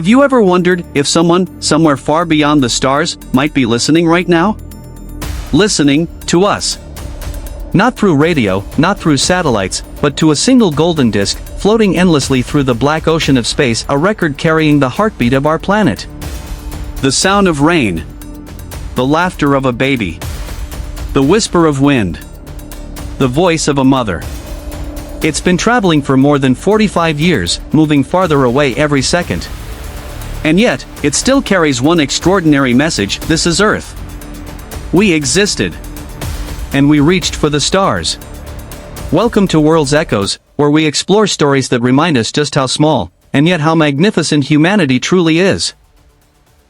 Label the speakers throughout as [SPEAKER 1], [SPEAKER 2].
[SPEAKER 1] Have you ever wondered if someone, somewhere far beyond the stars, might be listening right now? Listening to us. Not through radio, not through satellites, but to a single golden disk, floating endlessly through the black ocean of space, a record carrying the heartbeat of our planet. The sound of rain. The laughter of a baby. The whisper of wind. The voice of a mother. It's been traveling for more than 45 years, moving farther away every second. And yet, it still carries one extraordinary message: this is Earth. We existed. And we reached for the stars. Welcome to World's Echoes, where we explore stories that remind us just how small, and yet how magnificent humanity truly is.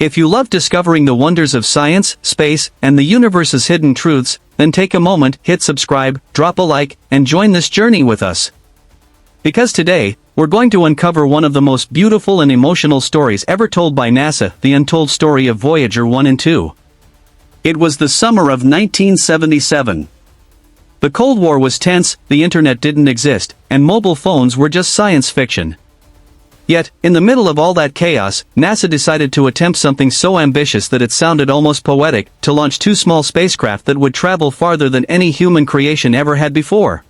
[SPEAKER 1] If you love discovering the wonders of science, space, and the universe's hidden truths, then take a moment, hit subscribe, drop a like, and join this journey with us. Because today, we're going to uncover one of the most beautiful and emotional stories ever told by NASA, the untold story of Voyager 1 and 2. It was the summer of 1977. The Cold War was tense, the internet didn't exist, and mobile phones were just science fiction. Yet, in the middle of all that chaos, NASA decided to attempt something so ambitious that it sounded almost poetic: to launch two small spacecraft that would travel farther than any human creation ever had before.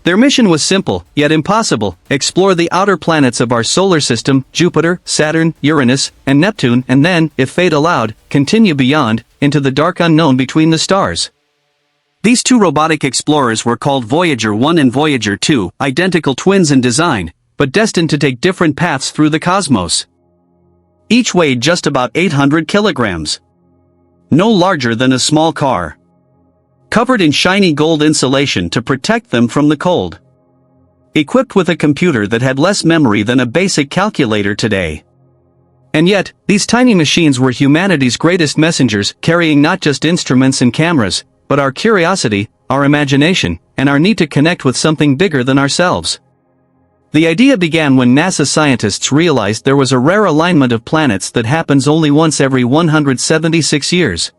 [SPEAKER 1] Their mission was simple, yet impossible: explore the outer planets of our solar system, Jupiter, Saturn, Uranus, and Neptune, and then, if fate allowed, continue beyond, into the dark unknown between the stars. These two robotic explorers were called Voyager 1 and Voyager 2, identical twins in design, but destined to take different paths through the cosmos. Each weighed just about 800 kilograms. No larger than a small car. Covered in shiny gold insulation to protect them from the cold. Equipped with a computer that had less memory than a basic calculator today. And yet, these tiny machines were humanity's greatest messengers, carrying not just instruments and cameras, but our curiosity, our imagination, and our need to connect with something bigger than ourselves. The idea began when NASA scientists realized there was a rare alignment of planets that happens only once every 176 years.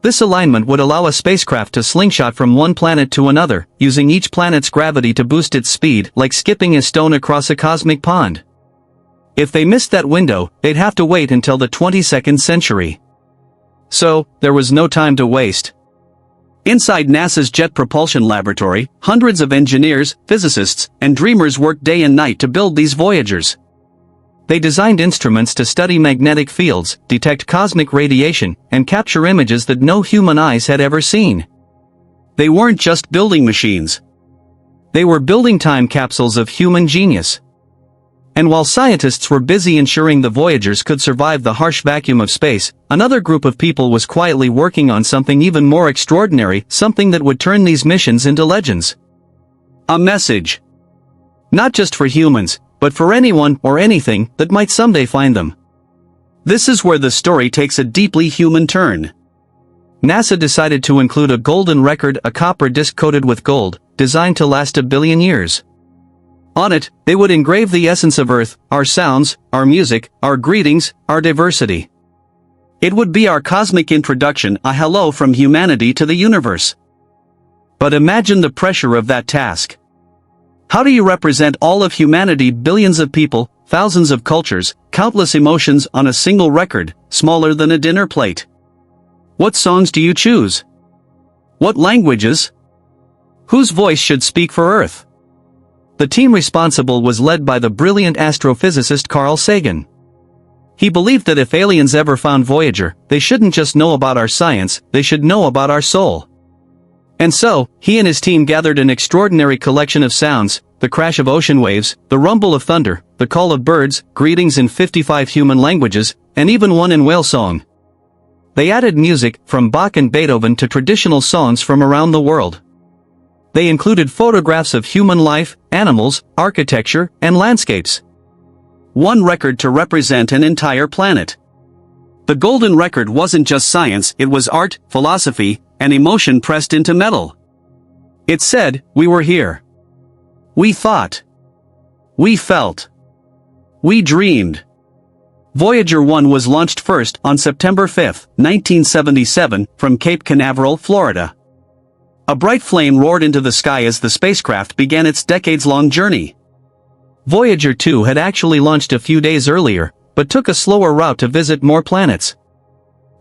[SPEAKER 1] This alignment would allow a spacecraft to slingshot from one planet to another, using each planet's gravity to boost its speed, like skipping a stone across a cosmic pond. If they missed that window, they'd have to wait until the 22nd century. So, there was no time to waste. Inside NASA's Jet Propulsion Laboratory, hundreds of engineers, physicists, and dreamers worked day and night to build these Voyagers. They designed instruments to study magnetic fields, detect cosmic radiation, and capture images that no human eyes had ever seen. They weren't just building machines. They were building time capsules of human genius. And while scientists were busy ensuring the Voyagers could survive the harsh vacuum of space, another group of people was quietly working on something even more extraordinary, something that would turn these missions into legends. A message. Not just for humans, but for anyone or anything that might someday find them. This is where the story takes a deeply human turn. NASA decided to include a golden record, a copper disc coated with gold, designed to last 1 billion years. On it, they would engrave the essence of Earth, our sounds, our music, our greetings, our diversity. It would be our cosmic introduction, a hello from humanity to the universe. But imagine the pressure of that task. How do you represent all of humanity, billions of people, thousands of cultures, countless emotions on a single record, smaller than a dinner plate? What songs do you choose? What languages? Whose voice should speak for Earth? The team responsible was led by the brilliant astrophysicist Carl Sagan. He believed that if aliens ever found Voyager, they shouldn't just know about our science, they should know about our soul. And so, he and his team gathered an extraordinary collection of sounds: the crash of ocean waves, the rumble of thunder, the call of birds, greetings in 55 human languages, and even one in whale song. They added music, from Bach and Beethoven to traditional songs from around the world. They included photographs of human life, animals, architecture, and landscapes. One record to represent an entire planet. The golden record wasn't just science, it was art, philosophy, and emotion pressed into metal. It said, we were here. We thought. We felt. We dreamed. Voyager 1 was launched first on September 5, 1977, from Cape Canaveral, Florida. A bright flame roared into the sky as the spacecraft began its decades-long journey. Voyager 2 had actually launched a few days earlier, but took a slower route to visit more planets.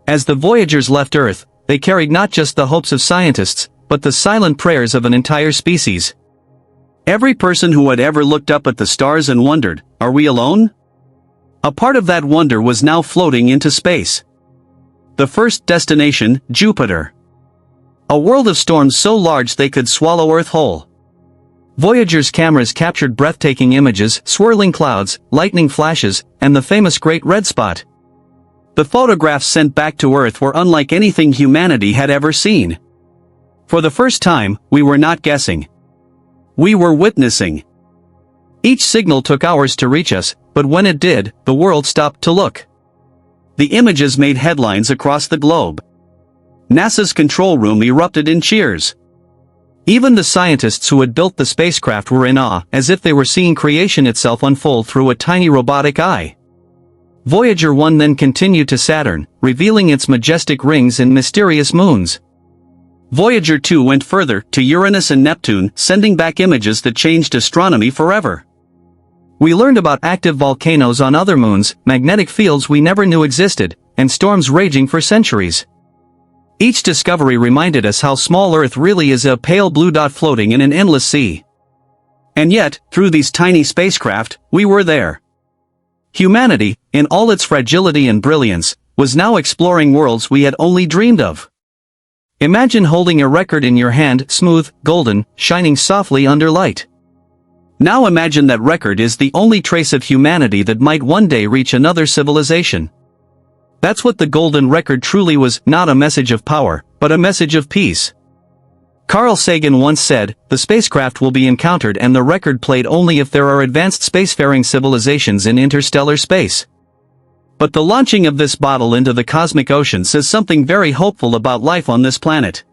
[SPEAKER 1] As the Voyagers left Earth, they carried not just the hopes of scientists, but the silent prayers of an entire species. Every person who had ever looked up at the stars and wondered, "Are we alone?" A part of that wonder was now floating into space. The first destination, Jupiter. A world of storms so large they could swallow Earth whole. Voyager's cameras captured breathtaking images, swirling clouds, lightning flashes, and the famous Great Red Spot. The photographs sent back to Earth were unlike anything humanity had ever seen. For the first time, we were not guessing. We were witnessing. Each signal took hours to reach us, but when it did, the world stopped to look. The images made headlines across the globe. NASA's control room erupted in cheers. Even the scientists who had built the spacecraft were in awe, as if they were seeing creation itself unfold through a tiny robotic eye. Voyager 1 then continued to Saturn, revealing its majestic rings and mysterious moons. Voyager 2 went further, to Uranus and Neptune, sending back images that changed astronomy forever. We learned about active volcanoes on other moons, magnetic fields we never knew existed, and storms raging for centuries. Each discovery reminded us how small Earth really is, a pale blue dot floating in an endless sea. And yet, through these tiny spacecraft, we were there. Humanity, in all its fragility and brilliance, was now exploring worlds we had only dreamed of. Imagine holding a record in your hand, smooth, golden, shining softly under light. Now imagine that record is the only trace of humanity that might one day reach another civilization. That's what the golden record truly was, not a message of power, but a message of peace. Carl Sagan once said, "The spacecraft will be encountered and the record played only if there are advanced spacefaring civilizations in interstellar space." But the launching of this bottle into the cosmic ocean says something very hopeful about life on this planet.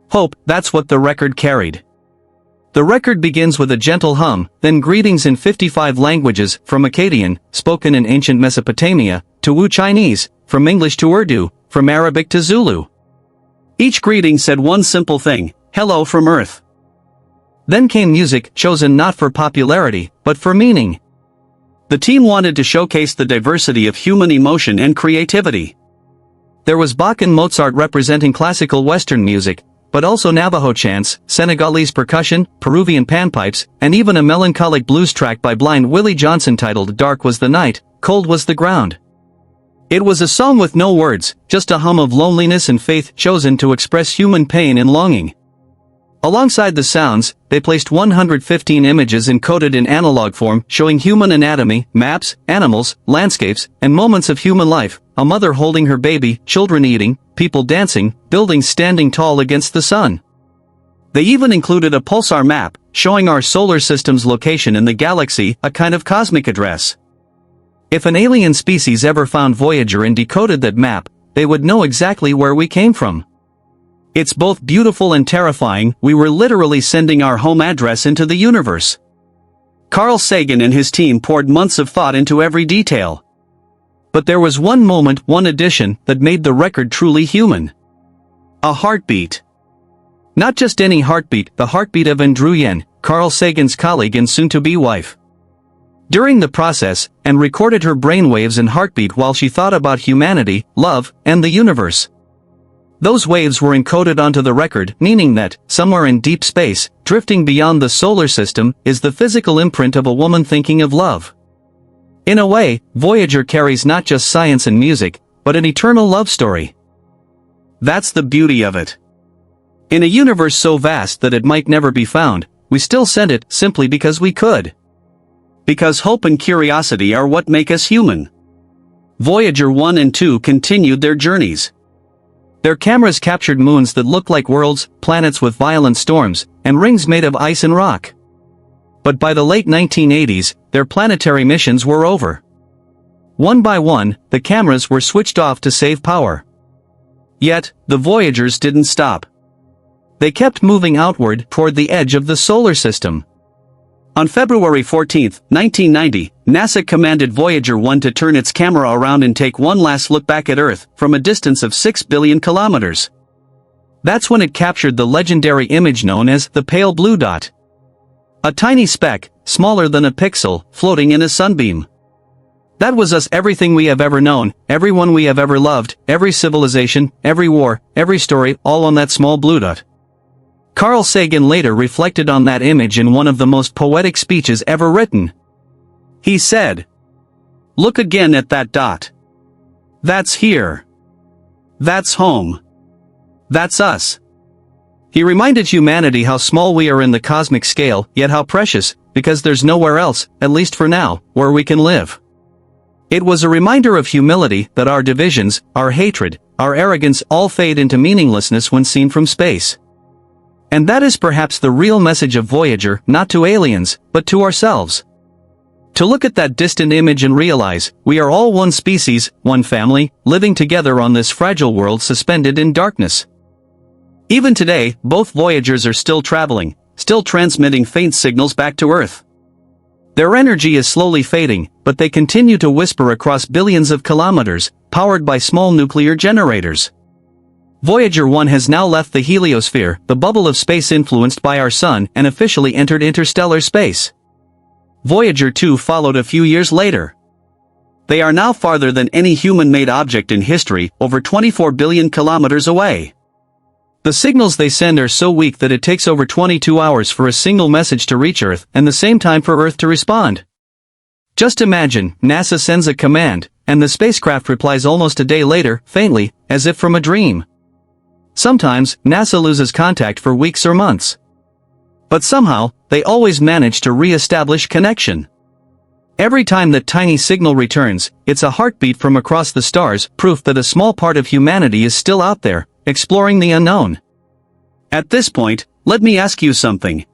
[SPEAKER 1] Hope, that's what the record carried. The record begins with a gentle hum, then greetings in 55 languages, from Akkadian, spoken in ancient Mesopotamia, to Wu Chinese, from English to Urdu, from Arabic to Zulu. Each greeting said one simple thing: "Hello from Earth." Then came music, chosen not for popularity, but for meaning. The team wanted to showcase the diversity of human emotion and creativity. There was Bach and Mozart representing classical Western music, but also Navajo chants, Senegalese percussion, Peruvian panpipes, and even a melancholic blues track by Blind Willie Johnson titled "Dark Was the Night, Cold Was the Ground." It was a song with no words, just a hum of loneliness and faith chosen to express human pain and longing. Alongside the sounds, they placed 115 images encoded in analog form, showing human anatomy, maps, animals, landscapes, and moments of human life: a mother holding her baby, children eating, people dancing, buildings standing tall against the sun. They even included a pulsar map, showing our solar system's location in the galaxy, a kind of cosmic address. If an alien species ever found Voyager and decoded that map, they would know exactly where we came from. It's both beautiful and terrifying. We were literally sending our home address into the universe. Carl Sagan and his team poured months of thought into every detail. But there was one moment, one addition, that made the record truly human. A heartbeat. Not just any heartbeat, the heartbeat of Andrew, Carl Sagan's colleague and soon-to-be wife. During the process, Anne recorded her brainwaves and heartbeat while she thought about humanity, love, and the universe. Those waves were encoded onto the record, meaning that, somewhere in deep space, drifting beyond the solar system, is the physical imprint of a woman thinking of love. In a way, Voyager carries not just science and music, but an eternal love story. That's the beauty of it. In a universe so vast that it might never be found, we still send it, simply because we could. Because hope and curiosity are what make us human. Voyager 1 and 2 continued their journeys. Their cameras captured moons that looked like worlds, planets with violent storms, and rings made of ice and rock. But by the late 1980s, their planetary missions were over. One by one, the cameras were switched off to save power. Yet, the Voyagers didn't stop. They kept moving outward toward the edge of the solar system. On February 14, 1990, NASA commanded Voyager 1 to turn its camera around and take one last look back at Earth, from a distance of 6 billion kilometers. That's when it captured the legendary image known as the pale blue dot. A tiny speck, smaller than a pixel, floating in a sunbeam. That was us, everything we have ever known, everyone we have ever loved, every civilization, every war, every story, all on that small blue dot. Carl Sagan later reflected on that image in one of the most poetic speeches ever written. He said, "Look again at that dot. That's here. That's home. That's us." He reminded humanity how small we are in the cosmic scale, yet how precious, because there's nowhere else, at least for now, where we can live. It was a reminder of humility, that our divisions, our hatred, our arrogance all fade into meaninglessness when seen from space. And that is perhaps the real message of Voyager, not to aliens, but to ourselves. To look at that distant image and realize, we are all one species, one family, living together on this fragile world suspended in darkness. Even today, both Voyagers are still traveling, still transmitting faint signals back to Earth. Their energy is slowly fading, but they continue to whisper across billions of kilometers, powered by small nuclear generators. Voyager 1 has now left the heliosphere, the bubble of space influenced by our Sun, and officially entered interstellar space. Voyager 2 followed a few years later. They are now farther than any human-made object in history, over 24 billion kilometers away. The signals they send are so weak that it takes over 22 hours for a single message to reach Earth, and the same time for Earth to respond. Just imagine, NASA sends a command, and the spacecraft replies almost a day later, faintly, as if from a dream. Sometimes, NASA loses contact for weeks or months. But somehow, they always manage to re-establish connection. Every time that tiny signal returns, it's a heartbeat from across the stars, proof that a small part of humanity is still out there, exploring the unknown. At this point, let me ask you something.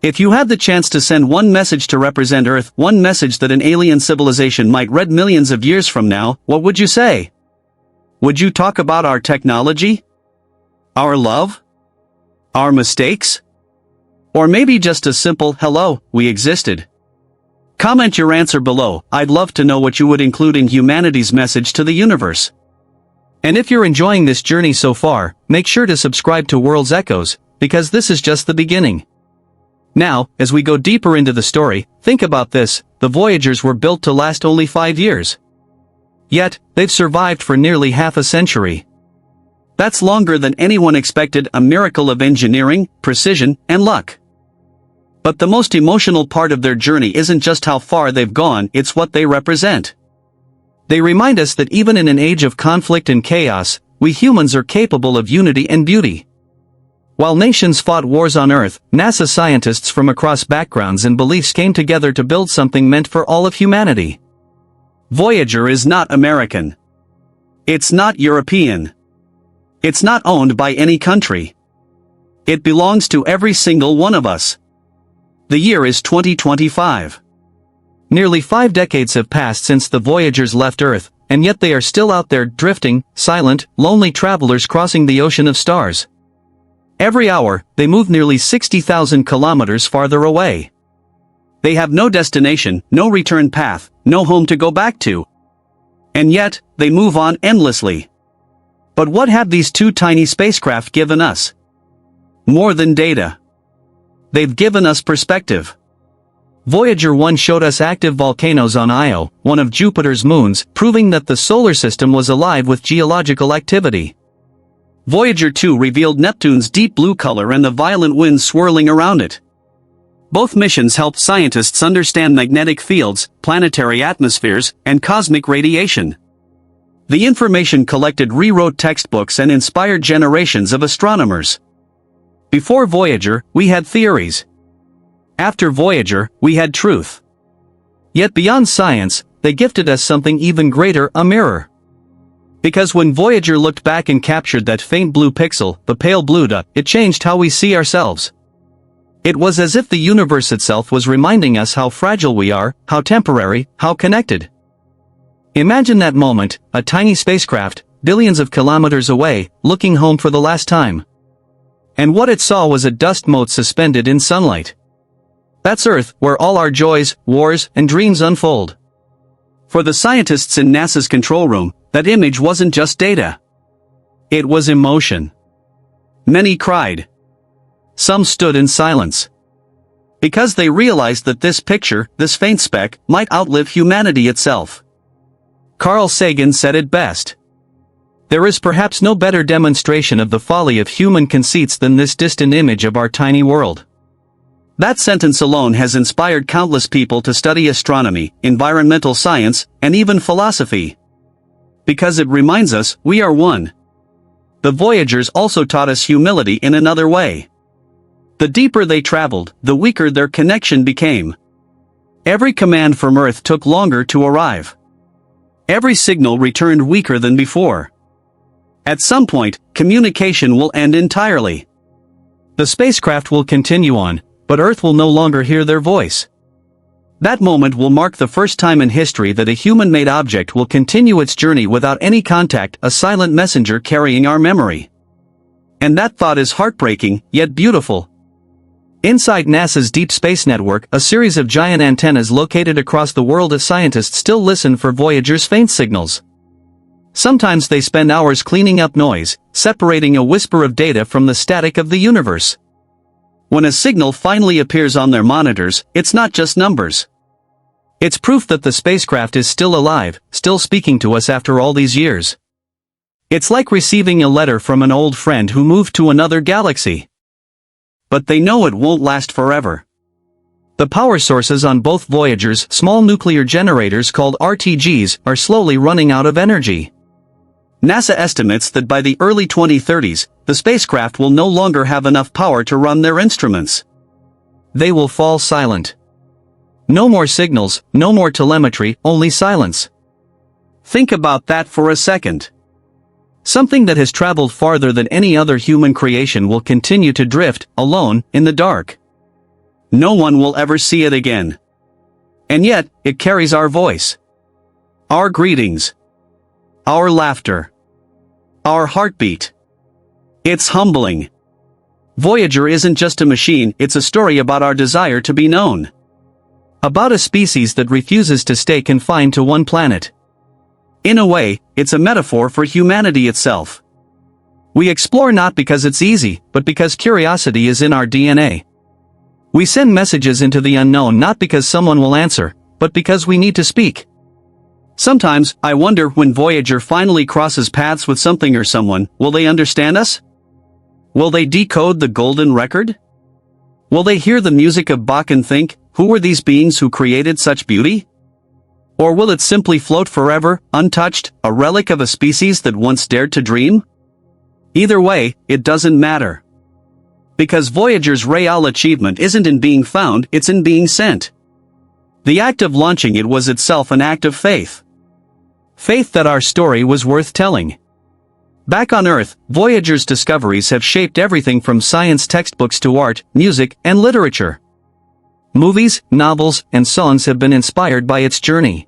[SPEAKER 1] If you had the chance to send one message to represent Earth, one message that an alien civilization might read millions of years from now, what would you say? Would you talk about our technology? Our love? Our mistakes? Or maybe just a simple, "Hello, we existed"? Comment your answer below. I'd love to know what you would include in humanity's message to the universe. And if you're enjoying this journey so far, make sure to subscribe to World's Echoes, because this is just the beginning. Now, as we go deeper into the story, think about this: the Voyagers were built to last only 5 years. Yet, they've survived for nearly half a century. That's longer than anyone expected, a miracle of engineering, precision, and luck. But the most emotional part of their journey isn't just how far they've gone, it's what they represent. They remind us that even in an age of conflict and chaos, we humans are capable of unity and beauty. While nations fought wars on Earth, NASA scientists from across backgrounds and beliefs came together to build something meant for all of humanity. Voyager is not American. It's not European. It's not owned by any country. It belongs to every single one of us. The year is 2025. Nearly 5 decades have passed since the Voyagers left Earth, and yet they are still out there drifting, silent, lonely travelers crossing the ocean of stars. Every hour, they move nearly 60,000 kilometers farther away. They have no destination, no return path, no home to go back to. And yet, they move on endlessly. But what have these two tiny spacecraft given us? More than data. They've given us perspective. Voyager 1 showed us active volcanoes on Io, one of Jupiter's moons, proving that the solar system was alive with geological activity. Voyager 2 revealed Neptune's deep blue color and the violent winds swirling around it. Both missions helped scientists understand magnetic fields, planetary atmospheres, and cosmic radiation. The information collected rewrote textbooks and inspired generations of astronomers. Before Voyager, we had theories. After Voyager, we had truth. Yet beyond science, they gifted us something even greater, a mirror. Because when Voyager looked back and captured that faint blue pixel, the pale blue dot, it changed how we see ourselves. It was as if the universe itself was reminding us how fragile we are, how temporary, how connected. Imagine that moment, a tiny spacecraft, billions of kilometers away, looking home for the last time. And what it saw was a dust mote suspended in sunlight. That's Earth, where all our joys, wars, and dreams unfold. For the scientists in NASA's control room, that image wasn't just data. It was emotion. Many cried. Some stood in silence. Because they realized that this picture, this faint speck, might outlive humanity itself. Carl Sagan said it best. There is perhaps no better demonstration of the folly of human conceits than this distant image of our tiny world. That sentence alone has inspired countless people to study astronomy, environmental science, and even philosophy. Because it reminds us, we are one. The Voyagers also taught us humility in another way. The deeper they traveled, the weaker their connection became. Every command from Earth took longer to arrive. Every signal returned weaker than before. At some point, communication will end entirely. The spacecraft will continue on, but Earth will no longer hear their voice. That moment will mark the first time in history that a human-made object will continue its journey without any contact, a silent messenger carrying our memory. And that thought is heartbreaking, yet beautiful. Inside NASA's Deep Space Network, a series of giant antennas located across the world, as scientists still listen for Voyager's faint signals. Sometimes they spend hours cleaning up noise, separating a whisper of data from the static of the universe. When a signal finally appears on their monitors, it's not just numbers. It's proof that the spacecraft is still alive, still speaking to us after all these years. It's like receiving a letter from an old friend who moved to another galaxy. But they know it won't last forever. The power sources on both Voyagers, small nuclear generators called RTGs, are slowly running out of energy. NASA estimates that by the early 2030s, the spacecraft will no longer have enough power to run their instruments. They will fall silent. No more signals, no more telemetry, only silence. Think about that for a second. Something that has traveled farther than any other human creation will continue to drift, alone, in the dark. No one will ever see it again. And yet, it carries our voice. Our greetings. Our laughter. Our heartbeat. It's humbling. Voyager isn't just a machine, it's a story about our desire to be known. About a species that refuses to stay confined to one planet. In a way, it's a metaphor for humanity itself. We explore not because it's easy, but because curiosity is in our DNA. We send messages into the unknown not because someone will answer, but because we need to speak. Sometimes, I wonder, when Voyager finally crosses paths with something or someone, will they understand us? Will they decode the golden record? Will they hear the music of Bach and think, who were these beings who created such beauty? Or will it simply float forever, untouched, a relic of a species that once dared to dream? Either way, it doesn't matter. Because Voyager's real achievement isn't in being found, it's in being sent. The act of launching it was itself an act of faith. Faith that our story was worth telling. Back on Earth, Voyager's discoveries have shaped everything from science textbooks to art, music, and literature. Movies, novels, and songs have been inspired by its journey.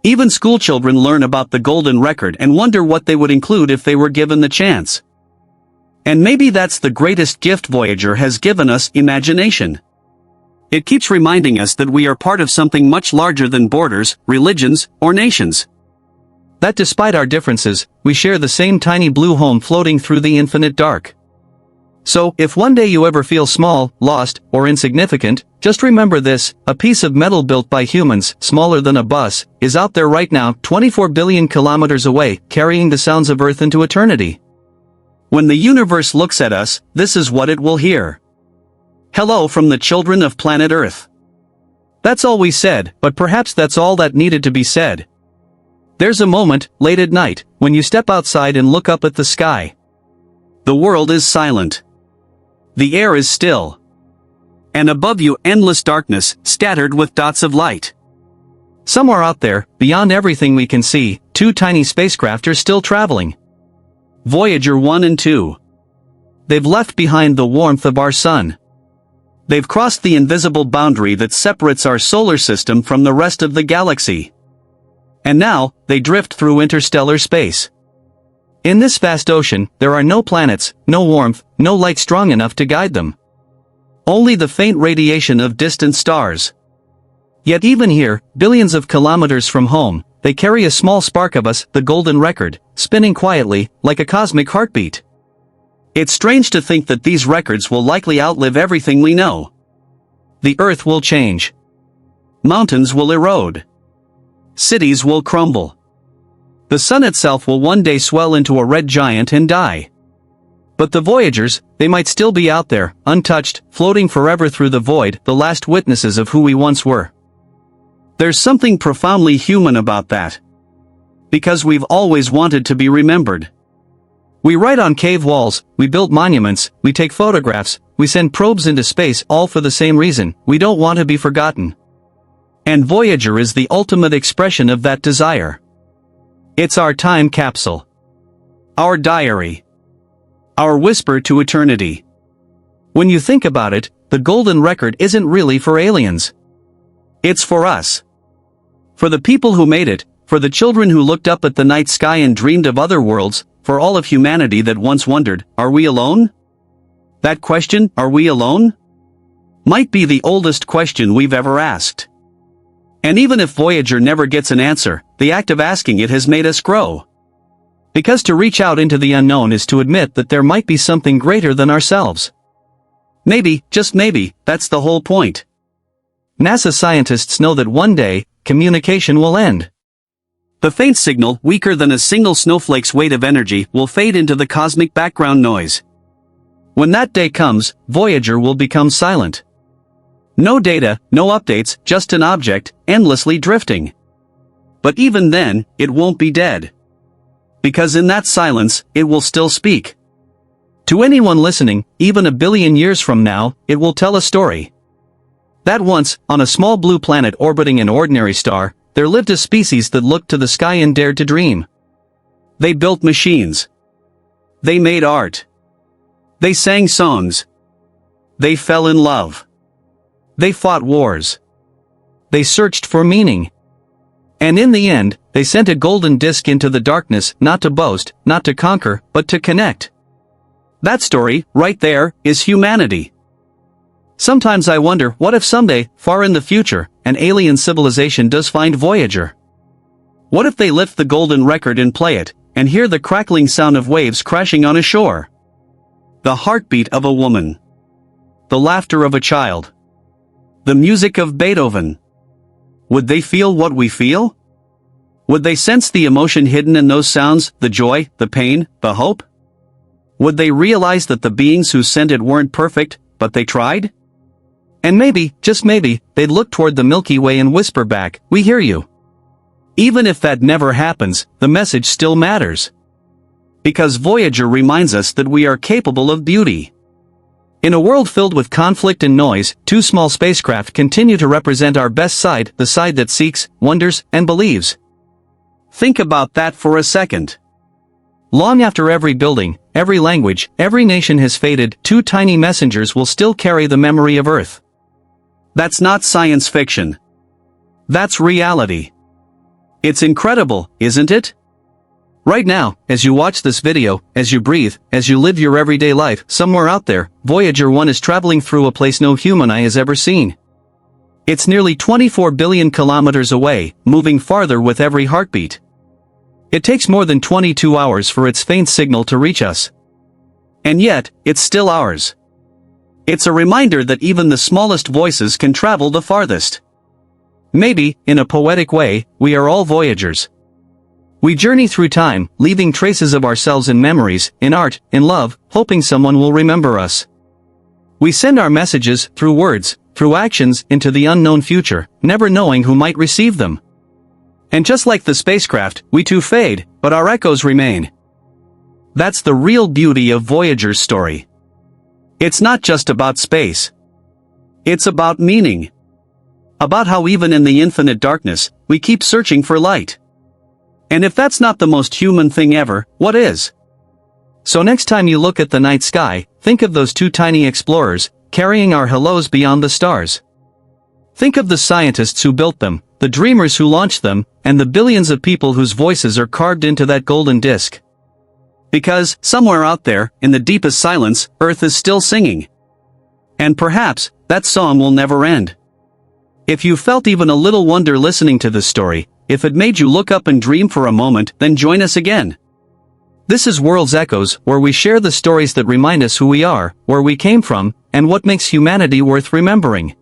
[SPEAKER 1] Even schoolchildren learn about the golden record and wonder what they would include if they were given the chance. And maybe that's the greatest gift Voyager has given us: imagination. It keeps reminding us that we are part of something much larger than borders, religions, or nations. That despite our differences, we share the same tiny blue home floating through the infinite dark. So, if one day you ever feel small, lost, or insignificant, just remember this: a piece of metal built by humans, smaller than a bus, is out there right now, 24 billion kilometers away, carrying the sounds of Earth into eternity. When the universe looks at us, this is what it will hear. Hello from the children of planet Earth. That's all we said, but perhaps that's all that needed to be said. There's a moment, late at night, when you step outside and look up at the sky. The world is silent. The air is still. And above you, endless darkness, scattered with dots of light. Somewhere out there, beyond everything we can see, two tiny spacecraft are still traveling. Voyager 1 and 2. They've left behind the warmth of our sun. They've crossed the invisible boundary that separates our solar system from the rest of the galaxy. And now, they drift through interstellar space. In this vast ocean, there are no planets, no warmth, no light strong enough to guide them. Only the faint radiation of distant stars. Yet even here, billions of kilometers from home, they carry a small spark of us, the golden record, spinning quietly, like a cosmic heartbeat. It's strange to think that these records will likely outlive everything we know. the Earth will change. Mountains will erode. Cities will crumble. The sun itself will one day swell into a red giant and die. But the Voyagers, they might still be out there, untouched, floating forever through the void, the last witnesses of who we once were. There's something profoundly human about that. Because we've always wanted to be remembered. We write on cave walls, we build monuments, we take photographs, we send probes into space, all for the same reason: we don't want to be forgotten. And Voyager is the ultimate expression of that desire. It's our time capsule. Our diary. Our whisper to eternity. When you think about it, the golden record isn't really for aliens. It's for us. For the people who made it, for the children who looked up at the night sky and dreamed of other worlds, for all of humanity that once wondered, are we alone? That question, are we alone? Might be the oldest question we've ever asked. And even if Voyager never gets an answer, the act of asking it has made us grow. Because to reach out into the unknown is to admit that there might be something greater than ourselves. Maybe, just maybe, that's the whole point. NASA scientists know that one day, communication will end. The faint signal, weaker than a single snowflake's weight of energy, will fade into the cosmic background noise. When that day comes, Voyager will become silent. No data, no updates, just an object, endlessly drifting. But even then, it won't be dead. Because in that silence, it will still speak. To anyone listening, even a billion years from now, it will tell a story. That once, on a small blue planet orbiting an ordinary star, there lived a species that looked to the sky and dared to dream. They built machines. They made art. They sang songs. They fell in love. They fought wars. They searched for meaning. And in the end, they sent a golden disk into the darkness, not to boast, not to conquer, but to connect. That story, right there, is humanity. Sometimes I wonder, what if someday, far in the future, an alien civilization does find Voyager? What if they lift the golden record and play it, and hear the crackling sound of waves crashing on a shore? The heartbeat of a woman. The laughter of a child. The music of Beethoven. Would they feel what we feel? Would they sense the emotion hidden in those sounds, the joy, the pain, the hope? Would they realize that the beings who sent it weren't perfect, but they tried? And maybe, just maybe, they'd look toward the Milky Way and whisper back, "We hear you." Even if that never happens, the message still matters. Because Voyager reminds us that we are capable of beauty. In a world filled with conflict and noise, two small spacecraft continue to represent our best side, the side that seeks, wonders, and believes. Think about that for a second. Long after every building, every language, every nation has faded, two tiny messengers will still carry the memory of Earth. That's not science fiction. That's reality. It's incredible, isn't it? Right now, as you watch this video, as you breathe, as you live your everyday life, somewhere out there, Voyager 1 is traveling through a place no human eye has ever seen. It's nearly 24 billion kilometers away, moving farther with every heartbeat. It takes more than 22 hours for its faint signal to reach us. And yet, it's still ours. It's a reminder that even the smallest voices can travel the farthest. Maybe, in a poetic way, we are all Voyagers. We journey through time, leaving traces of ourselves in memories, in art, in love, hoping someone will remember us. We send our messages, through words, through actions, into the unknown future, never knowing who might receive them. And just like the spacecraft, we too fade, but our echoes remain. That's the real beauty of Voyager's story. It's not just about space. It's about meaning. About how even in the infinite darkness, we keep searching for light. And if that's not the most human thing ever, what is? So next time you look at the night sky, think of those two tiny explorers, carrying our hellos beyond the stars. Think of the scientists who built them, the dreamers who launched them, and the billions of people whose voices are carved into that golden disk. Because, somewhere out there, in the deepest silence, Earth is still singing. And perhaps, that song will never end. If you felt even a little wonder listening to this story, if it made you look up and dream for a moment, then join us again. This is World's Echoes, where we share the stories that remind us who we are, where we came from, and what makes humanity worth remembering.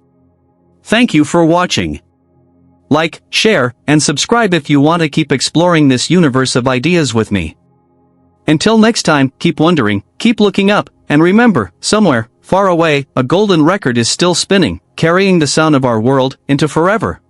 [SPEAKER 1] Thank you for watching. Like, share, and subscribe if you want to keep exploring this universe of ideas with me. Until next time, keep wondering, keep looking up, and remember, somewhere, far away, a golden record is still spinning, carrying the sound of our world into forever.